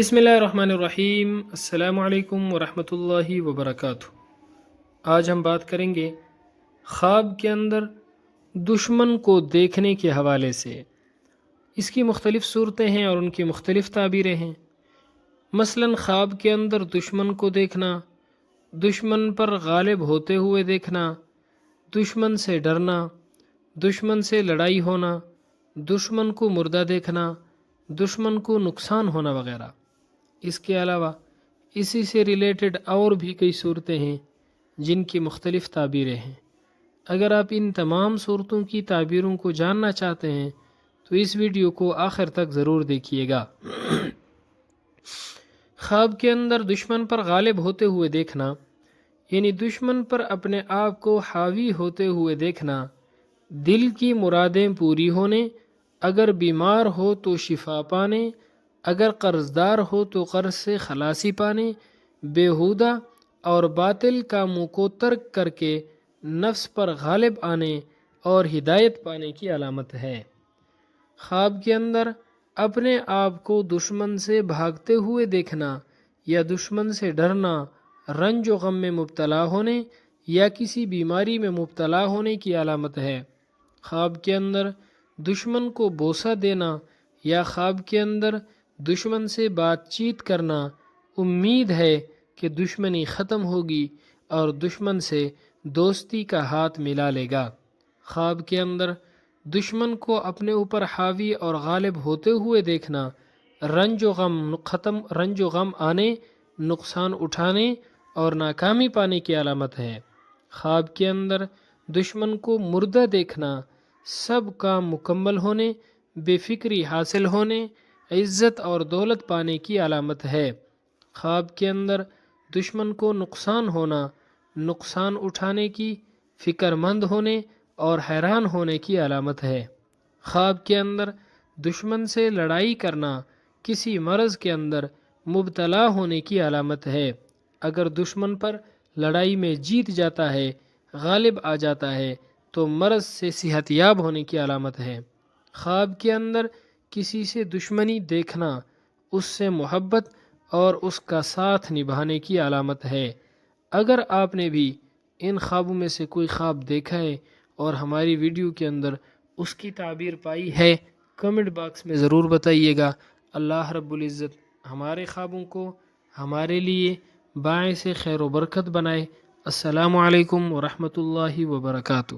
بسم اللہ الرحمن الرحیم۔ السلام علیکم ورحمۃ اللہ وبرکاتہ۔ آج ہم بات کریں گے خواب کے اندر دشمن کو دیکھنے کے حوالے سے۔ اس کی مختلف صورتیں ہیں اور ان کی مختلف تعبیریں ہیں۔ مثلاً خواب کے اندر دشمن کو دیکھنا، دشمن پر غالب ہوتے ہوئے دیکھنا، دشمن سے ڈرنا، دشمن سے لڑائی ہونا، دشمن کو مردہ دیکھنا، دشمن کو نقصان ہونا وغیرہ۔ اس کے علاوہ اسی سے ریلیٹڈ اور بھی کئی صورتیں ہیں جن کی مختلف تعبیریں ہیں۔ اگر آپ ان تمام صورتوں کی تعبیروں کو جاننا چاہتے ہیں تو اس ویڈیو کو آخر تک ضرور دیکھیے گا۔ خواب کے اندر دشمن پر غالب ہوتے ہوئے دیکھنا یعنی دشمن پر اپنے آپ کو حاوی ہوتے ہوئے دیکھنا، دل کی مرادیں پوری ہونے، اگر بیمار ہو تو شفا پانے، اگر قرض دار ہو تو قرض سے خلاصی پانے، بیہودہ اور باطل کاموں کو ترک کر کے نفس پر غالب آنے اور ہدایت پانے کی علامت ہے۔ خواب کے اندر اپنے آپ کو دشمن سے بھاگتے ہوئے دیکھنا یا دشمن سے ڈرنا، رنج و غم میں مبتلا ہونے یا کسی بیماری میں مبتلا ہونے کی علامت ہے۔ خواب کے اندر دشمن کو بوسہ دینا یا خواب کے اندر دشمن سے بات چیت کرنا امید ہے کہ دشمنی ختم ہوگی اور دشمن سے دوستی کا ہاتھ ملا لے گا۔ خواب کے اندر دشمن کو اپنے اوپر حاوی اور غالب ہوتے ہوئے دیکھنا رنج و غم آنے، نقصان اٹھانے اور ناکامی پانے کی علامت ہے۔ خواب کے اندر دشمن کو مردہ دیکھنا سب کام مکمل ہونے، بے فکری حاصل ہونے، عزت اور دولت پانے کی علامت ہے۔ خواب کے اندر دشمن کو نقصان ہونا، نقصان اٹھانے کی، فکر مند ہونے اور حیران ہونے کی علامت ہے۔ خواب کے اندر دشمن سے لڑائی کرنا کسی مرض کے اندر مبتلا ہونے کی علامت ہے۔ اگر دشمن پر لڑائی میں جیت جاتا ہے، غالب آ جاتا ہے تو مرض سے صحت یاب ہونے کی علامت ہے۔ خواب کے اندر کسی سے دشمنی دیکھنا اس سے محبت اور اس کا ساتھ نبھانے کی علامت ہے۔ اگر آپ نے بھی ان خوابوں میں سے کوئی خواب دیکھا ہے اور ہماری ویڈیو کے اندر اس کی تعبیر پائی ہے، کمنٹ باکس میں ضرور بتائیے گا۔ اللہ رب العزت ہمارے خوابوں کو ہمارے لیے باعث خیر و برکت بنائے۔ السلام علیکم ورحمۃ اللہ وبرکاتہ۔